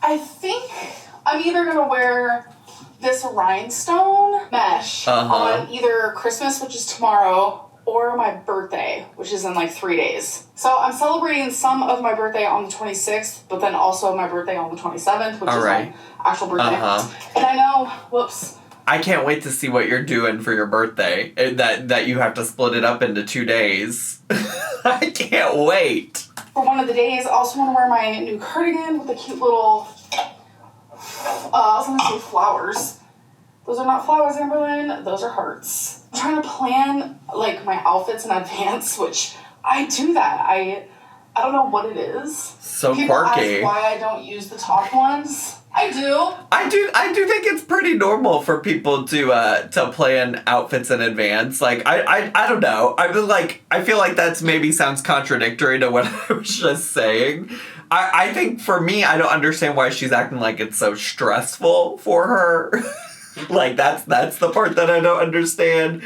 I think I'm either going to wear this rhinestone mesh on either Christmas, which is tomorrow, or my birthday, which is in like 3 days. So I'm celebrating some of my birthday on the 26th, but then also my birthday on the 27th, which is my actual birthday. And I know, I can't wait to see what you're doing for your birthday. That you have to split it up into 2 days. I can't wait. For one of the days, I also want to wear my new cardigan with the cute little, I was going to say flowers. Those are not flowers, Amberlynn. Those are hearts. I'm trying to plan, like, my outfits in advance, which I do that. I don't know what it is. So People quirky. ask why I don't use the top ones. I do. I do think it's pretty normal for people to plan outfits in advance. Like, I don't know. I feel like that's maybe sounds contradictory to what I was just saying. I think for me, I don't understand why she's acting like it's so stressful for her. Like, that's the part that I don't understand.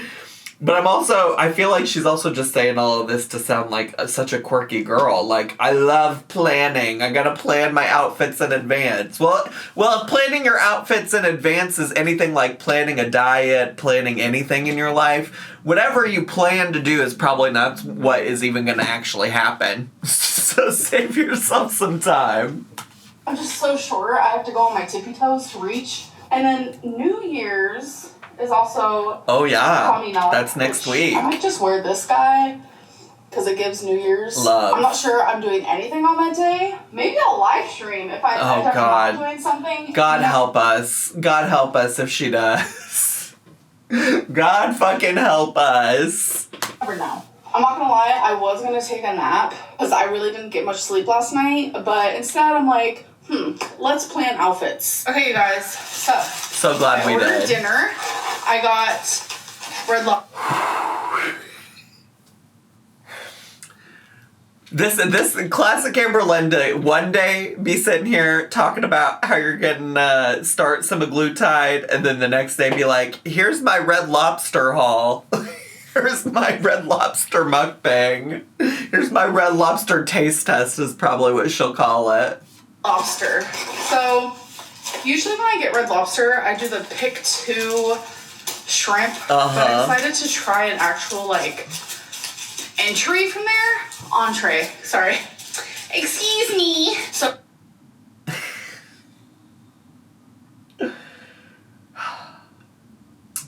But I feel like she's also just saying all of this to sound like such a quirky girl. Like, I love planning. I gotta plan my outfits in advance. Well, if planning your outfits in advance is anything like planning a diet, planning anything in your life, whatever you plan to do is probably not what is even gonna actually happen. So save yourself some time. I'm just so short. I have to go on my tippy toes to reach. And then New Year's is also coming up. That's next week. I might just wear this guy because it gives New Year's love. I'm not sure I'm doing anything on that day. Maybe I'll live stream if I end up not doing something. God help us. God help us if she does. God fucking help us. Never know. I'm not gonna lie, I was gonna take a nap because I really didn't get much sleep last night, but instead I'm like, let's plan outfits. Okay, you guys, so glad we did. I ordered dinner. I got Red Lobster. This classic Amberlynn to one day be sitting here talking about how you're getting start semaglutide, and then the next day be like, here's my Red Lobster haul. Here's my Red Lobster mukbang. Here's my Red Lobster taste test is probably what she'll call it. Lobster. So, usually when I get Red Lobster, I do the pick 2 shrimp. But I decided to try an actual, like, entry from there. Entree. Sorry. Excuse me. So...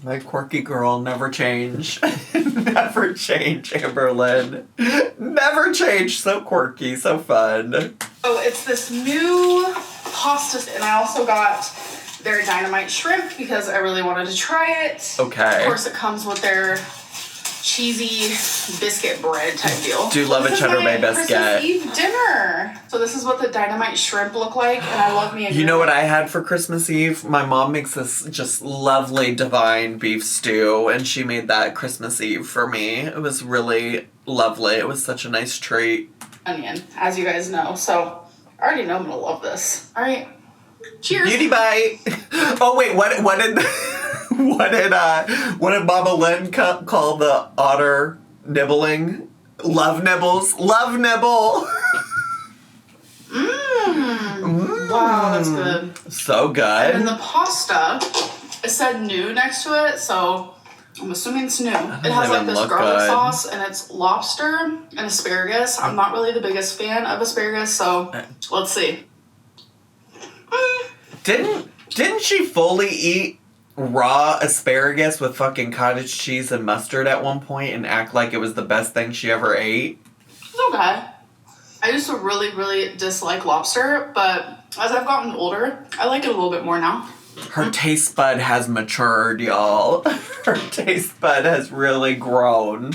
My quirky girl, never change. Never change, Amberlynn. Never change. So quirky, so fun. So it's this new pasta, and I also got their dynamite shrimp because I really wanted to try it. Okay. Of course, it comes with their cheesy biscuit bread type deal. Do love a cheddar bay biscuit. Christmas Eve dinner. So this is what the dynamite shrimp look like, and I love me a You know what I had for Christmas Eve? My mom makes this just lovely divine beef stew, and she made that Christmas Eve for me. It was really lovely. It was such a nice treat. Onion, as you guys know. So I already know I'm gonna love this. All right. Cheers. Beauty bite. Oh wait, what did what did Mama Lynn call the otter nibbling? Love nibbles. Love nibble. Wow, that's good. So good. And then the pasta, it said new next to it, so I'm assuming it's new. It has like this garlic sauce, and it's lobster and asparagus. I'm not really the biggest fan of asparagus, so let's see. Didn't she fully eat raw asparagus with fucking cottage cheese and mustard at one point and act like it was the best thing she ever ate? It's okay. I used to really, really dislike lobster, but as I've gotten older, I like it a little bit more now. Her taste bud has matured, y'all. Her taste bud has really grown.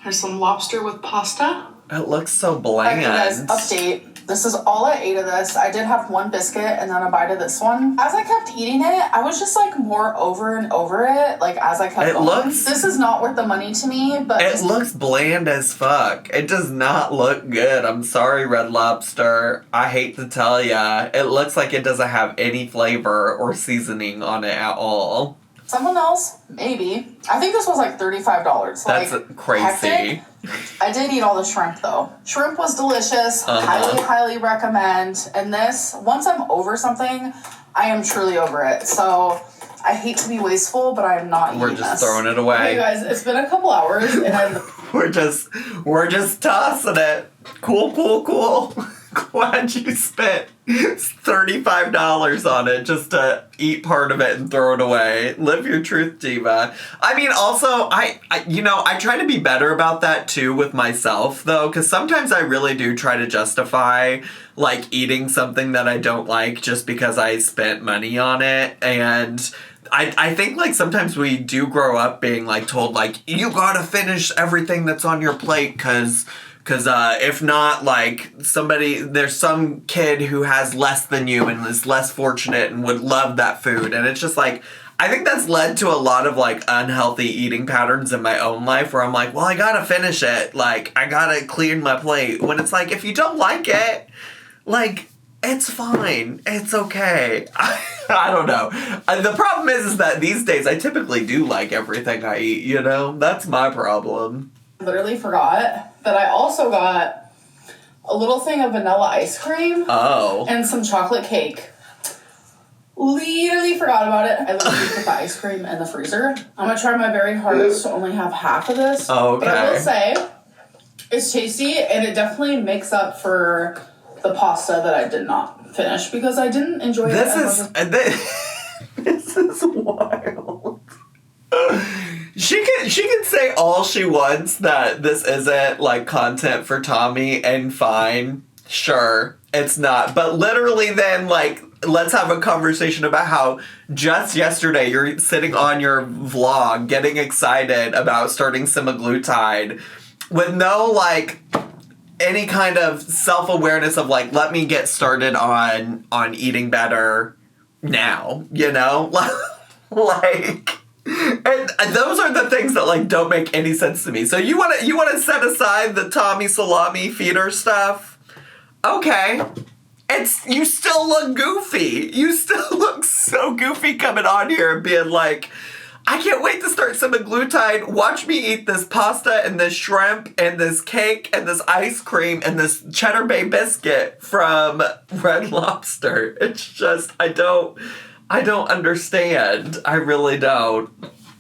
There's some lobster with pasta. It looks so Okay, bland. guys, update. This is all I ate of this. I did have one biscuit and then a bite of this one. As I kept eating it, I was just like more over and over it. Like as I kept going. This is not worth the money to me, but it looks bland as fuck. It does not look good. I'm sorry, Red Lobster. I hate to tell ya. It looks like it doesn't have any flavor or seasoning on it at all. Someone else, maybe. I think this was like $35. That's like, crazy. Hectic. I did eat all the shrimp though. Shrimp was delicious. Highly recommend. And this, once I'm over something, I am truly over it. So I hate to be wasteful, but I'm not eating We're just this. throwing it away. Hey guys, it's been a couple hours and We're just tossing it. Cool. Glad you spent $35 on it just to eat part of it and throw it away. Live your truth, diva. I mean, also, I try to be better about that too with myself though, because sometimes I really do try to justify like eating something that I don't like just because I spent money on it. And I think like sometimes we do grow up being like told like you gotta finish everything that's on your plate because if not, like, there's some kid who has less than you and is less fortunate and would love that food. And it's just like, I think that's led to a lot of, like, unhealthy eating patterns in my own life where I'm like, well, I gotta finish it. Like, I gotta clean my plate. When it's like, if you don't like it, like, it's fine. It's okay. I don't know. The problem is that these days I typically do like everything I eat, you know? That's my problem. literally forgot that I also got a little thing of vanilla ice cream. Oh. And some chocolate cake. Literally forgot about it. I literally put the ice cream in the freezer. I'm gonna try my very hardest to only have half of this. Oh, okay. But I will say, it's tasty and it definitely makes up for the pasta that I did not finish because I didn't enjoy it as much as... This is wild. She can say all she wants that this isn't like content for Tommy and fine. Sure, it's not. But literally then like let's have a conversation about how just yesterday you're sitting on your vlog getting excited about starting semaglutide with no like any kind of self-awareness of like let me get started on eating better now, you know? Like and those are the things that like don't make any sense to me. So you want to set aside the Tommy salami feeder stuff? Okay. You still look goofy. You still look so goofy coming on here and being like, I can't wait to start semaglutide. Watch me eat this pasta and this shrimp and this cake and this ice cream and this Cheddar Bay biscuit from Red Lobster. It's just, I don't understand. I really don't.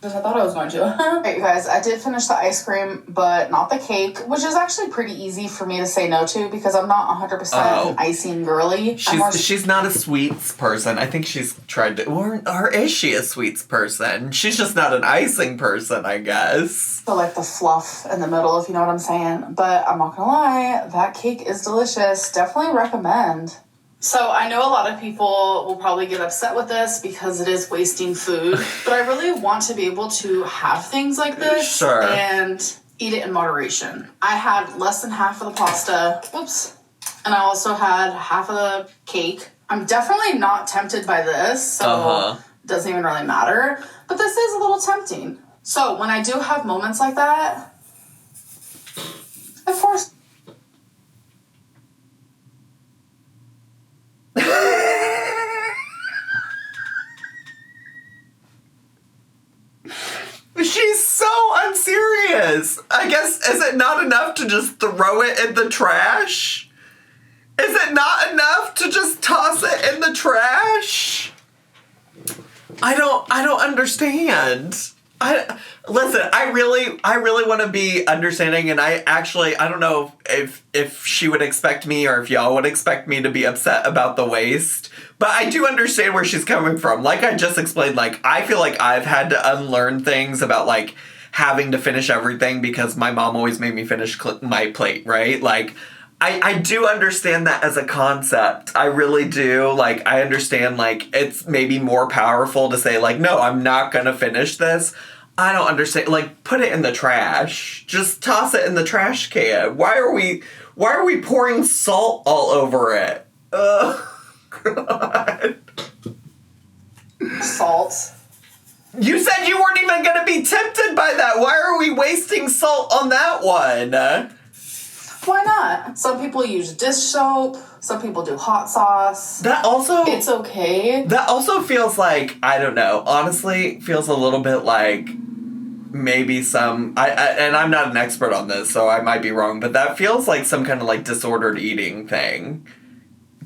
I thought I was going to. Alright, you guys, I did finish the ice cream, but not the cake, which is actually pretty easy for me to say no to because I'm not 100% icing girly. She's not a sweets person. I think she's tried to, or is she a sweets person? She's just not an icing person, I guess. So like the fluff in the middle, if you know what I'm saying. But I'm not gonna lie, that cake is delicious. Definitely recommend. So I know a lot of people will probably get upset with this because it is wasting food, but I really want to be able to have things like this and eat it in moderation. I had less than half of the pasta, and I also had half of the cake. I'm definitely not tempted by this, so it doesn't even really matter, but this is a little tempting. So when I do have moments like that, of course, She's so unserious. I guess, is it not enough to just throw it in the trash? Is it not enough to just toss it in the trash? I don't understand. Listen, I really want to be understanding, and I don't know if she would expect me or if y'all would expect me to be upset about the waste, but I do understand where she's coming from. Like I just explained, like I feel like I've had to unlearn things about like having to finish everything because my mom always made me finish my plate, right? Like I do understand that as a concept. I really do. Like, I understand, like, it's maybe more powerful to say, like, no, I'm not gonna finish this. I don't understand. Like, put it in the trash. Just toss it in the trash can. Why are we pouring salt all over it? Oh, God. Salt. You said you weren't even going to be tempted by that. Why are we wasting salt on that one? Why not? Some people use dish soap. Some people do hot sauce. That also... It's okay. That also feels like, I don't know, honestly, feels a little bit like maybe some... and I'm not an expert on this, so I might be wrong, but that feels like some kind of, like, disordered eating thing.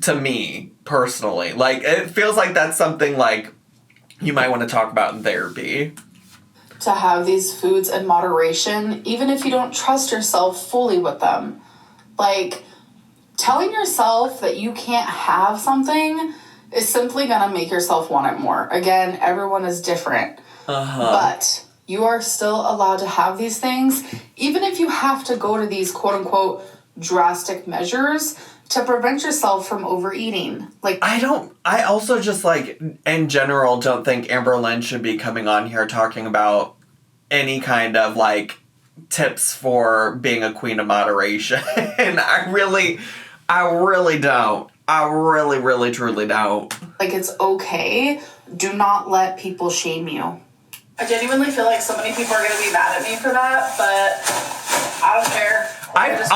To me, personally. Like, it feels like that's something, like, you might want to talk about in therapy. To have these foods in moderation, even if you don't trust yourself fully with them. Like, telling yourself that you can't have something is simply gonna make yourself want it more. Again, everyone is different. But you are still allowed to have these things, even if you have to go to these quote-unquote drastic measures to prevent yourself from overeating. Like, I also just, like, in general, don't think Amberlynn should be coming on here talking about any kind of, like, tips for being a queen of moderation. And I really don't. I really, really, truly don't. Like, it's okay. Do not let people shame you. I genuinely feel like so many people are going to be mad at me for that, but I don't care. I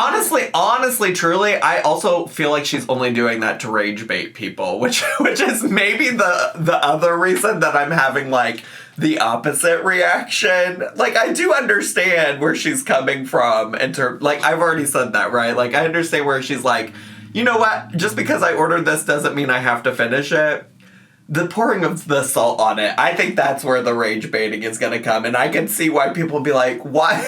honestly, truly, I also feel like she's only doing that to rage bait people, which is maybe the other reason that I'm having, like, the opposite reaction. Like, I do understand where she's coming from, like, I've already said that, right? Like, I understand where she's like, you know what? Just because I ordered this doesn't mean I have to finish it. The pouring of the salt on it, I think that's where the rage baiting is going to come. And I can see why people be like, why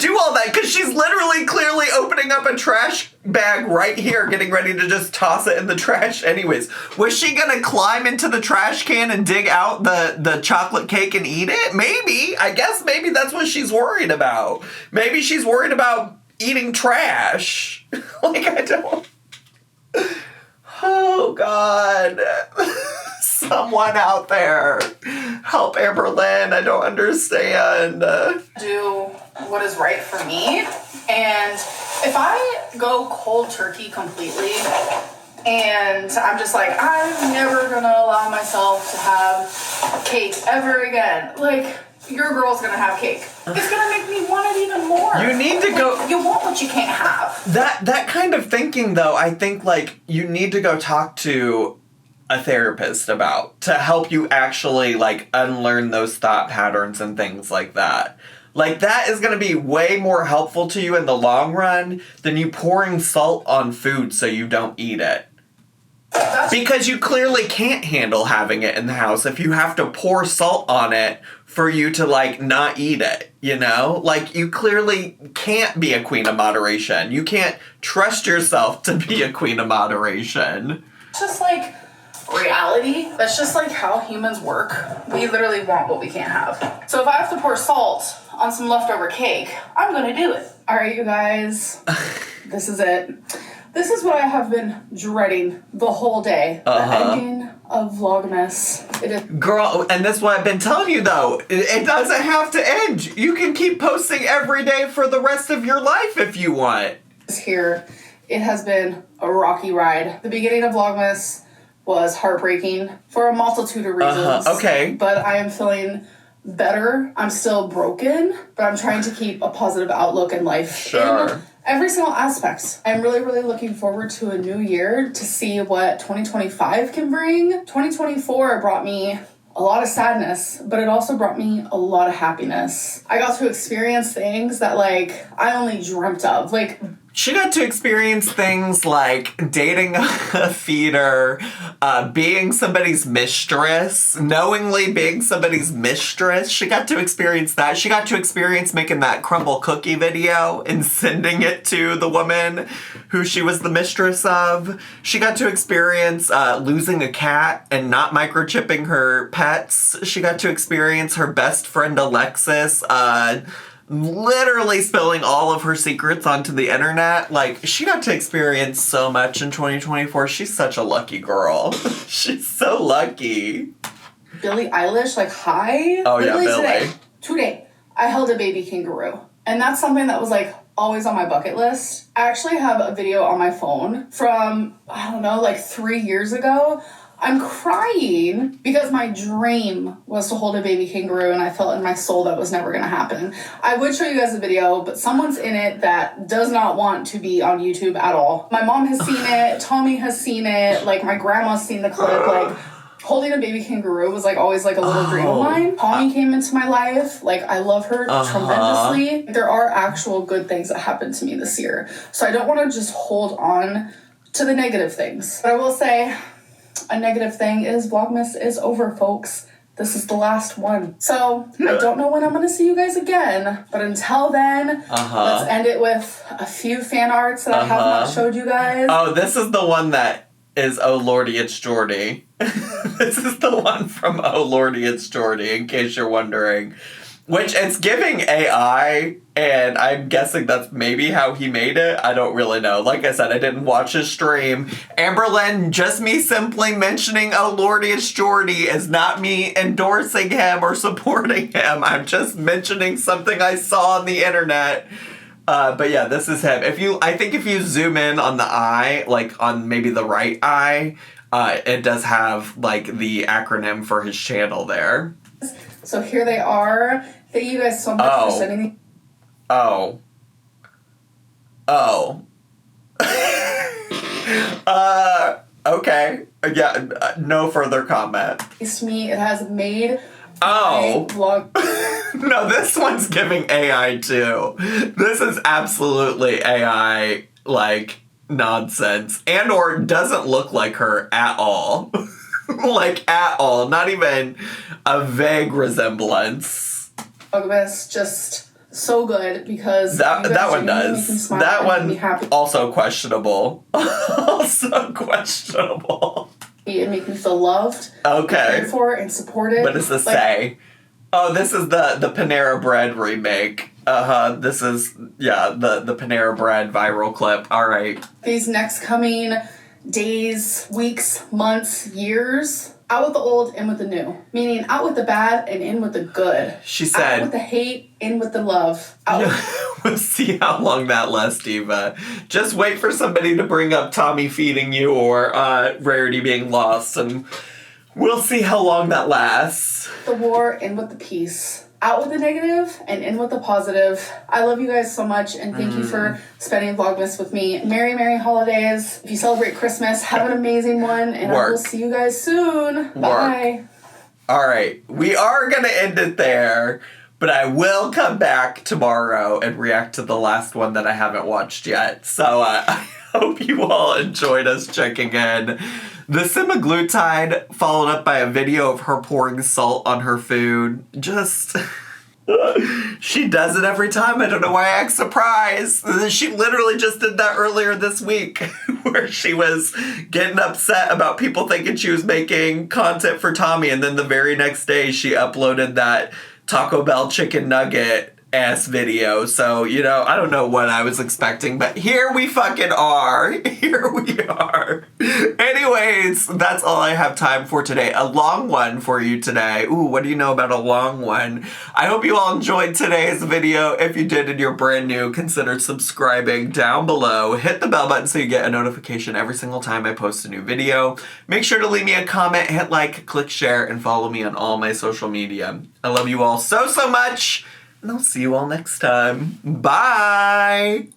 do all that? Because she's literally clearly opening up a trash bag right here, getting ready to just toss it in the trash anyways. Was she going to climb into the trash can and dig out the chocolate cake and eat it? Maybe. I guess maybe that's what she's worried about. Maybe she's worried about eating trash. Like, I don't... Oh, God. Someone out there. Help Amberlynn. I don't understand. Do what is right for me. And if I go cold turkey completely and I'm just like, I'm never going to allow myself to have cake ever again. Like, your girl's going to have cake. It's going to make me want it even more. You need to go... You want what you can't have. That kind of thinking, though, I think, like, you need to go talk to a therapist about to help you actually, like, unlearn those thought patterns and things like that. Like, that is going to be way more helpful to you in the long run than you pouring salt on food so you don't eat it. Because you clearly can't handle having it in the house if you have to pour salt on it for you to, like, not eat it, you know? Like, you clearly can't be a queen of moderation. You can't trust yourself to be a queen of moderation. It's just, like, reality. That's just, like, how humans work. We literally want what we can't have. So if I have to pour salt on some leftover cake, I'm gonna do it. All right, you guys. This is it. This is what I have been dreading the whole day. The ending of Vlogmas. It is. Girl, and that's what I've been telling you, though. It doesn't have to end. You can keep posting every day for the rest of your life if you want. Here. It has been a rocky ride. The beginning of Vlogmas was heartbreaking for a multitude of reasons. Okay. But I am feeling better. I'm still broken, but I'm trying to keep a positive outlook in life. Sure. In every single aspect. I'm really, really looking forward to a new year to see what 2025 can bring. 2024 brought me a lot of sadness, but it also brought me a lot of happiness. I got to experience things that, like, I only dreamt of. Like, she got to experience things like dating a feeder, being somebody's mistress, knowingly being somebody's mistress. She got to experience that. She got to experience making that crumble cookie video and sending it to the woman who she was the mistress of. She got to experience losing a cat and not microchipping her pets. She got to experience her best friend Alexis literally spilling all of her secrets onto the internet. Like, she got to experience so much in 2024. She's such a lucky girl. She's so lucky. Billie Eilish, like, hi. Oh, yeah, Billie. Today, today, I held a baby kangaroo. And that's something that was like always on my bucket list. I actually have a video on my phone from, I don't know, like 3 years ago. I'm crying because my dream was to hold a baby kangaroo and I felt in my soul that was never going to happen. I would show you guys a video, but someone's in it that does not want to be on YouTube at all. My mom has seen it. Tommy has seen it. Like, my grandma's seen the clip. Like, holding a baby kangaroo was like always like a little dream of mine. Tommy came into my life. Like, I love her tremendously. There are actual good things that happened to me this year. So I don't want to just hold on to the negative things. But I will say, a negative thing is Vlogmas is over, folks. This is the last one. So I don't know when I'm going to see you guys again. But until then, let's end it with a few fan arts that I have not showed you guys. Oh, this is the one that is Oh Lordy, It's Jordy. This is the one from Oh Lordy, It's Jordy, in case you're wondering. Which, it's giving AI, and I'm guessing that's maybe how he made it. I don't really know. Like I said, I didn't watch his stream. Amberlynn, just me simply mentioning Oh Lordy, It's Jordy is not me endorsing him or supporting him. I'm just mentioning something I saw on the internet. But yeah, this is him. I think if you zoom in on the eye, like on maybe the right eye, it does have like the acronym for his channel there. So here they are. Thank you guys so much for sending me. Okay. Yeah, no further comment. To me, it has made my vlog. No, this one's giving AI too. This is absolutely AI, like, nonsense. And or doesn't look like her at all. Like, at all. Not even a vague resemblance. Vlogmas, just so good because that one does. That one also questionable. Also questionable. It make me feel loved. Okay. Cared for and supported. What does this say? Oh, this is the Panera Bread remake. This is, yeah, the Panera Bread viral clip. All right. These next coming days, weeks, months, years, out with the old, in with the new. Meaning out with the bad and in with the good. She said, out with the hate, in with the love. Out. We'll see how long that lasts, Eva. Just wait for somebody to bring up Tommy feeding you or Rarity being lost, and we'll see how long that lasts. The war, in with the peace. Out with the negative and in with the positive. I love you guys so much, and thank you for spending Vlogmas with me. Merry, Merry holidays. If you celebrate Christmas, have an amazing one, and I will see you guys soon. Bye. All right. We are going to end it there, but I will come back tomorrow and react to the last one that I haven't watched yet. So I hope you all enjoyed us checking in. The semaglutide, followed up by a video of her pouring salt on her food. Just, she does it every time. I don't know why I act surprised. She literally just did that earlier this week, where she was getting upset about people thinking she was making content for Tommy, and then the very next day she uploaded that Taco Bell chicken nugget ass video. So, you know, I don't know what I was expecting, but here we fucking are. Here we are. Anyways, that's all I have time for today. A long one for you today. Ooh, what do you know about a long one? I hope you all enjoyed today's video. If you did and you're brand new, consider subscribing down below. Hit the bell button so you get a notification every single time I post a new video. Make sure to leave me a comment, hit like, click share, and follow me on all my social media. I love you all so, so much. And I'll see you all next time. Bye!